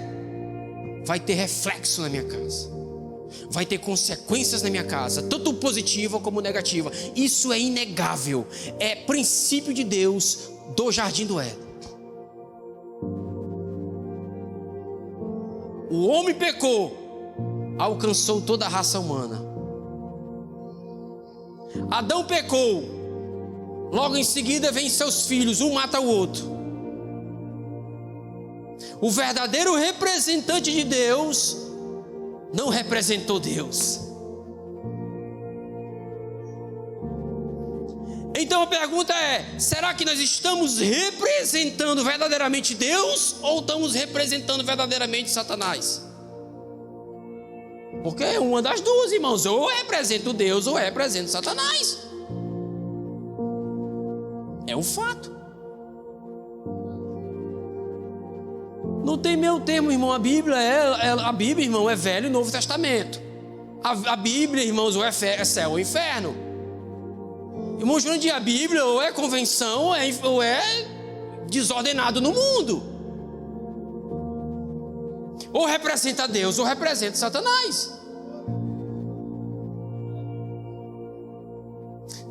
vai ter reflexo na minha casa. Vai ter consequências na minha casa, tanto positiva como negativa. Isso é inegável. É princípio de Deus do Jardim do Éden. O homem pecou, alcançou toda a raça humana. Adão pecou, logo em seguida vem seus filhos, um mata o outro. O verdadeiro representante de Deus não representou Deus. Então a pergunta é: será que nós estamos representando verdadeiramente Deus ou estamos representando verdadeiramente Satanás? Porque é uma das duas, irmãos. Ou eu represento Deus ou eu represento Satanás. É um fato. Não tem meio termo, irmão. A Bíblia, irmão, é Velho e Novo Testamento. A Bíblia, irmãos, ou é céu ou inferno. Irmãos, hoje em dia a Bíblia ou é convenção ou é desordenado no mundo. Ou representa Deus ou representa Satanás.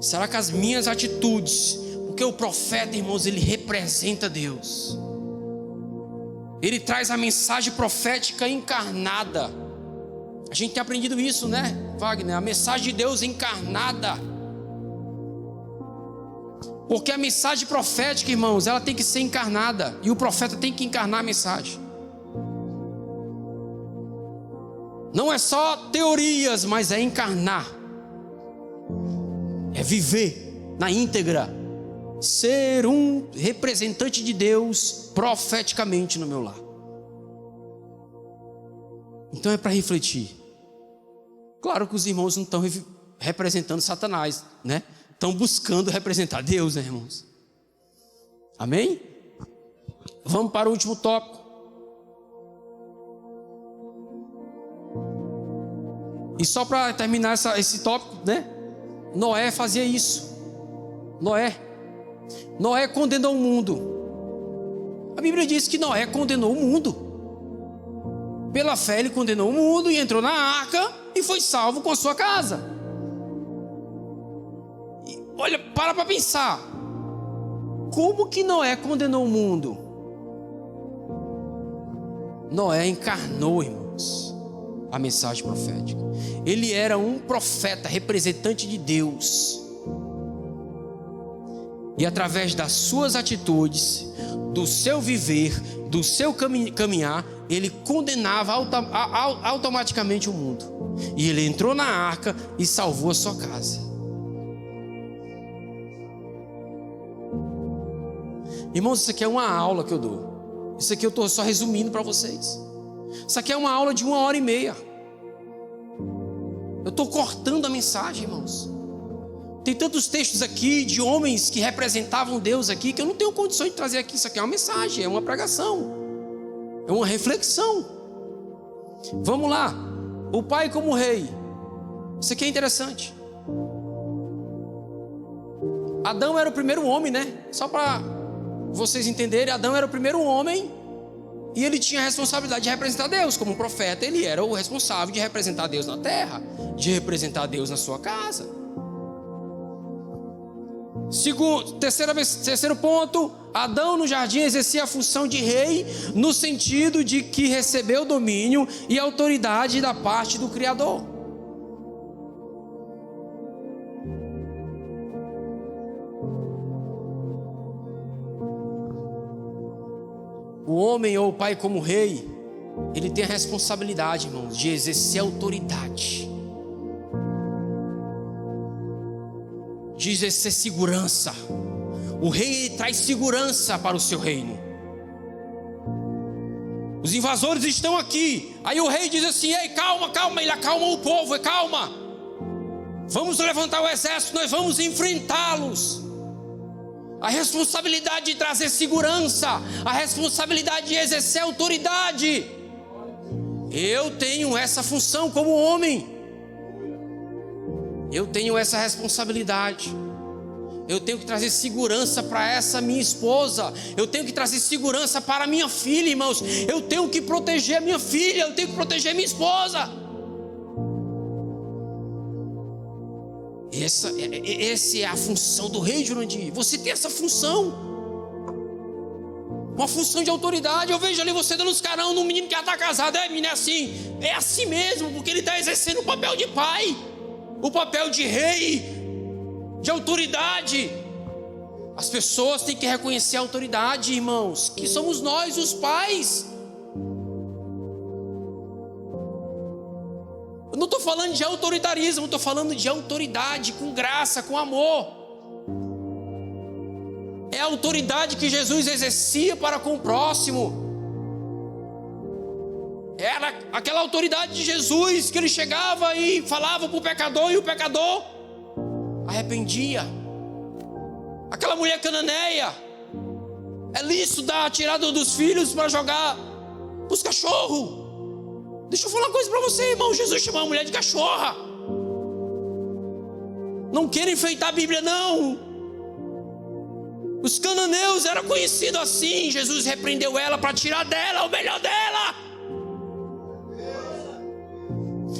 Será que as minhas atitudes, porque o profeta, irmãos, ele representa Deus. Ele traz a mensagem profética encarnada. A gente tem aprendido isso, né, Wagner? A mensagem de Deus encarnada. Porque a mensagem profética, irmãos, ela tem que ser encarnada. E o profeta tem que encarnar a mensagem. Não é só teorias, mas é encarnar. É viver na íntegra. Ser um representante de Deus profeticamente no meu lar. Então é para refletir. Claro que os irmãos não estão representando Satanás, né? Estão buscando representar Deus, né, irmãos? Amém? Vamos para o último tópico. E só para terminar esse tópico, né? Noé fazia isso. Noé condenou o mundo. A Bíblia diz que Noé condenou o mundo. Pela fé ele condenou o mundo e entrou na arca e foi salvo com a sua casa. E olha, para pensar. Como que Noé condenou o mundo? Noé encarnou, irmãos, a mensagem profética. Ele era um profeta, representante de Deus. E através das suas atitudes, do seu viver, do seu caminhar, ele condenava automaticamente o mundo. E ele entrou na arca e salvou a sua casa. Irmãos, isso aqui é uma aula que eu dou. Isso aqui eu estou só resumindo para vocês. Isso aqui é uma aula de 1h30. Eu estou cortando a mensagem, irmãos. Tem tantos textos aqui de homens que representavam Deus aqui que eu não tenho condições de trazer aqui. Isso aqui é uma mensagem, é uma pregação, é uma reflexão. Vamos lá. O pai como rei. Isso aqui é interessante. Adão era o primeiro homem, né? Só para vocês entenderem, Adão era o primeiro homem e ele tinha a responsabilidade de representar Deus. Como profeta, ele era o responsável de representar Deus na terra, de representar Deus na sua casa. Terceiro ponto, Adão no jardim exercia a função de rei no sentido de que recebeu domínio e autoridade da parte do Criador. O homem ou o pai como rei, ele tem a responsabilidade, irmãos, de exercer autoridade, de exercer segurança. O rei traz segurança para o seu reino. Os invasores estão aqui. Aí o rei diz assim: ei, calma, calma. Ele acalma o povo, calma. Vamos levantar o exército, nós vamos enfrentá-los. A responsabilidade de trazer segurança, a responsabilidade de exercer autoridade. Eu tenho essa função como homem. Eu tenho essa responsabilidade. Eu tenho que trazer segurança para essa minha esposa. Eu tenho que trazer segurança para a minha filha, irmãos. Eu tenho que proteger a minha filha. Eu tenho que proteger a minha esposa. Essa é a função do rei, Jurandir. Você tem essa função. Uma função de autoridade. Eu vejo ali você dando os carão num menino que já está casado. Menino, é assim. É assim mesmo, porque ele está exercendo o papel de pai, o papel de rei, de autoridade. As pessoas têm que reconhecer a autoridade, irmãos, que somos nós, os pais. Eu não estou falando de autoritarismo, estou falando de autoridade com graça, com amor. É a autoridade que Jesus exercia para com o próximo. Era aquela autoridade de Jesus que ele chegava e falava para o pecador, e o pecador arrependia. Aquela mulher cananeia, é lícito dar a tirada dos filhos para jogar os cachorros. Deixa eu falar uma coisa para você, irmão. Jesus chamou a mulher de cachorra. Não queira enfeitar a Bíblia, não. Os cananeus eram conhecidos assim. Jesus repreendeu ela para tirar dela o melhor dela.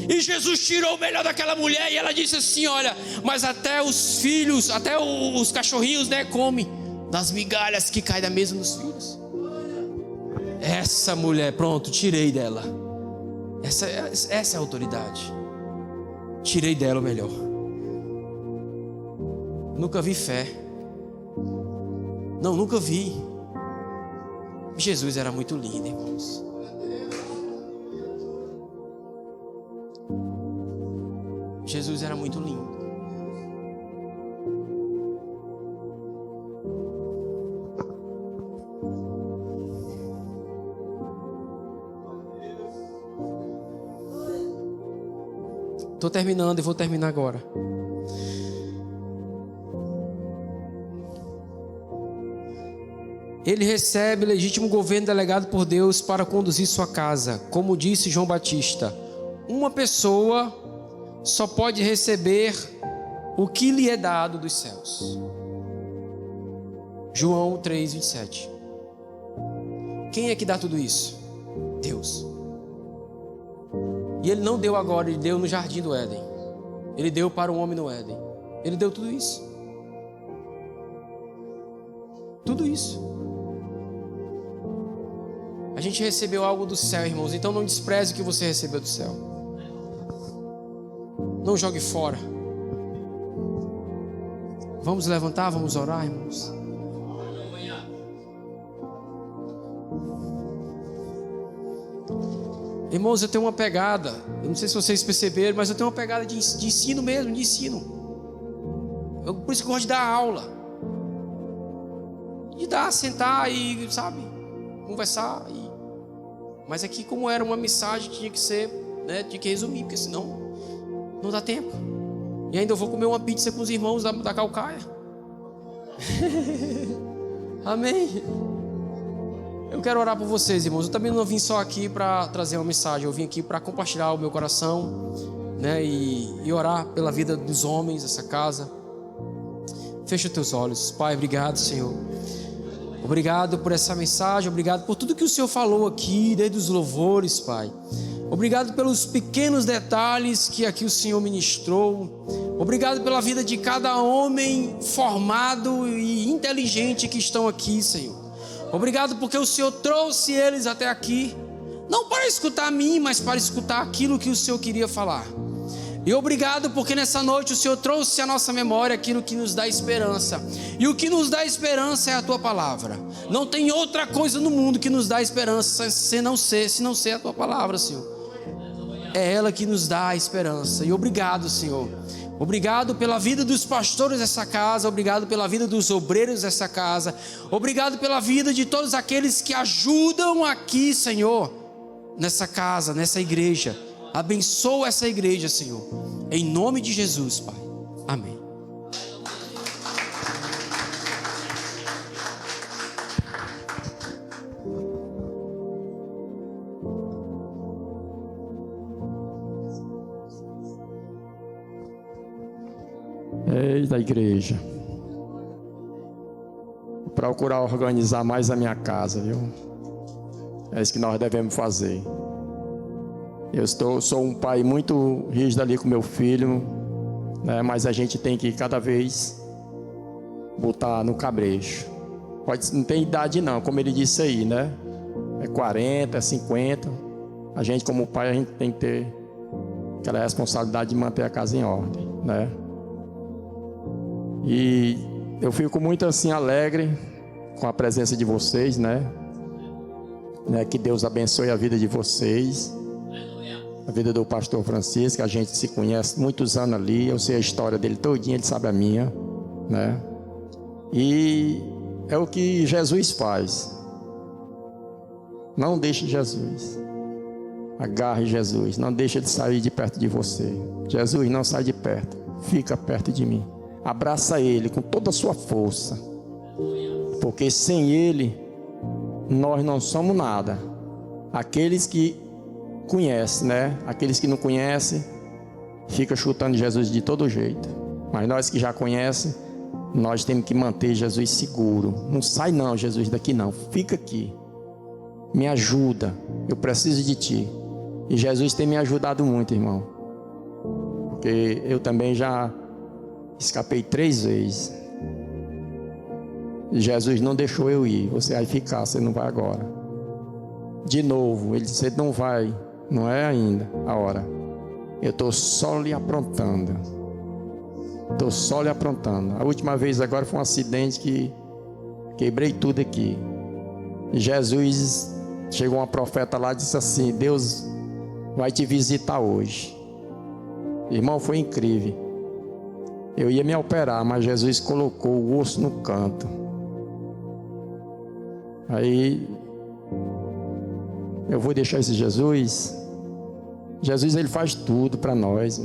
E Jesus tirou o melhor daquela mulher. E ela disse assim: olha, mas até os filhos, até os cachorrinhos, né, comem das migalhas que caem da mesa dos filhos. Essa mulher, pronto, tirei dela. Essa é a autoridade. Tirei dela o melhor. Nunca vi fé. Não, nunca vi. Jesus era muito lindo, irmãos. Jesus era muito lindo. Estou terminando e vou terminar agora. Ele recebe legítimo governo delegado por Deus para conduzir sua casa. Como disse João Batista, uma pessoa só pode receber o que lhe é dado dos céus. João 3:27. Quem é que dá tudo isso? Deus. E Ele não deu agora, Ele deu no jardim do Éden. Ele deu para o homem no Éden. Ele deu tudo isso. Tudo isso. A gente recebeu algo do céu, irmãos. Então não despreze o que você recebeu do céu. Não jogue fora. Vamos levantar, vamos orar, irmãos. Irmãos, eu tenho uma pegada. Eu não sei se vocês perceberam, mas eu tenho uma pegada de ensino mesmo, de ensino. Por isso que eu gosto de dar aula. De dar, sentar e, sabe, conversar. Mas aqui, como era uma mensagem, tinha que ser, né, tinha que resumir, porque senão não dá tempo. E ainda eu vou comer uma pizza com os irmãos da Calcaia. Amém. Eu quero orar por vocês, irmãos. Eu também não vim só aqui para trazer uma mensagem. Eu vim aqui para compartilhar o meu coração, né, e orar pela vida dos homens dessa casa. Fecha os teus olhos. Pai, obrigado, Senhor. Obrigado por essa mensagem. Obrigado por tudo que o Senhor falou aqui, desde os louvores, Pai. Obrigado pelos pequenos detalhes que aqui o Senhor ministrou. Obrigado pela vida de cada homem formado e inteligente que estão aqui, Senhor. Obrigado porque o Senhor trouxe eles até aqui, não para escutar a mim, mas para escutar aquilo que o Senhor queria falar. E obrigado porque nessa noite o Senhor trouxe à nossa memória aquilo que nos dá esperança. E o que nos dá esperança é a Tua palavra. Não tem outra coisa no mundo que nos dá esperança se não ser a Tua palavra, Senhor. é ela que nos dá a esperança. E obrigado, Senhor. Obrigado pela vida dos pastores dessa casa, obrigado pela vida dos obreiros dessa casa, obrigado pela vida de todos aqueles que ajudam aqui, Senhor, nessa casa, nessa igreja. Abençoa essa igreja, Senhor, em nome de Jesus, Pai. Amém. Eita, igreja, vou procurar organizar mais a minha casa, viu? É isso que nós devemos fazer. Sou um pai muito rígido ali com meu filho, né? Mas a gente tem que cada vez botar no cabresto. Não tem idade não, como ele disse aí, né? É 40, é 50. A gente como pai, a gente tem que ter aquela responsabilidade de manter a casa em ordem, né? E eu fico muito assim alegre com a presença de vocês, né? Que Deus abençoe a vida de vocês, a vida do pastor Francisco. A gente se conhece muitos anos ali, eu sei a história dele todinha, ele sabe a minha, né? E é o que Jesus faz. Não deixe Jesus, agarre Jesus, não deixe ele sair de perto de você. Jesus, não sai de perto, fica perto de mim. Abraça ele com toda a sua força, porque sem ele nós não somos nada. Aqueles que conhecem, né? Aqueles que não conhecem ficam chutando Jesus de todo jeito, mas nós que já conhecem, nós temos que manter Jesus seguro. Não sai não, Jesus, daqui não, fica aqui, me ajuda, eu preciso de ti. E Jesus tem me ajudado muito, irmão, porque eu também já escapei 3 vezes. E Jesus não deixou eu ir. Você vai ficar, você não vai agora. De novo, ele disse: você não vai, não é ainda a hora. Eu estou só lhe aprontando. Estou só lhe aprontando. A última vez agora foi um acidente que quebrei tudo aqui. E Jesus, chegou uma profeta lá e disse assim: Deus vai te visitar hoje. Irmão, foi incrível. Eu ia me operar, mas Jesus colocou o osso no canto. Aí eu vou deixar esse Jesus. Jesus, ele faz tudo para nós.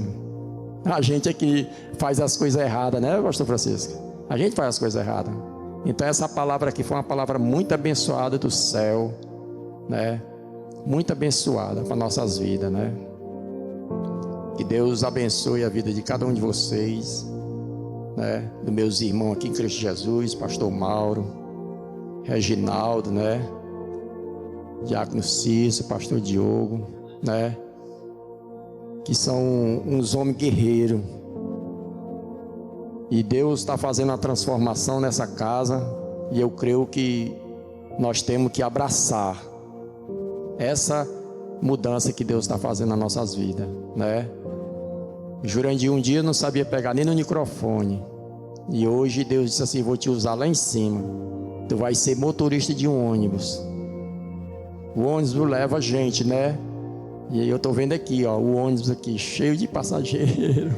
A gente é que faz as coisas erradas, né, pastor Francisco? A gente faz as coisas erradas. Então essa palavra aqui foi uma palavra muito abençoada do céu, né? Muito abençoada para nossas vidas, né? Que Deus abençoe a vida de cada um de vocês, né? Dos meus irmãos aqui em Cristo Jesus, pastor Mauro, Reginaldo, né? Diácono Cícero, pastor Diogo, né? Que são uns homens guerreiros. E Deus está fazendo a transformação nessa casa. E eu creio que nós temos que abraçar essa mudança que Deus está fazendo nas nossas vidas, né? Jurandir um dia não sabia pegar nem no microfone. E hoje Deus disse assim: vou te usar lá em cima. Tu vai ser motorista de um ônibus. O ônibus leva a gente, né? E aí eu estou vendo aqui, ó, o ônibus aqui cheio de passageiros.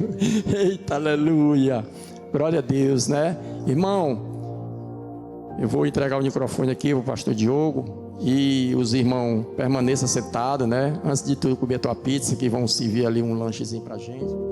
Eita, aleluia. Glória a Deus, né? Irmão, eu vou entregar o microfone aqui para o pastor Diogo. E os irmãos permaneçam sentados, né? Antes de tu comer tua pizza, que vão servir ali um lanchezinho pra gente.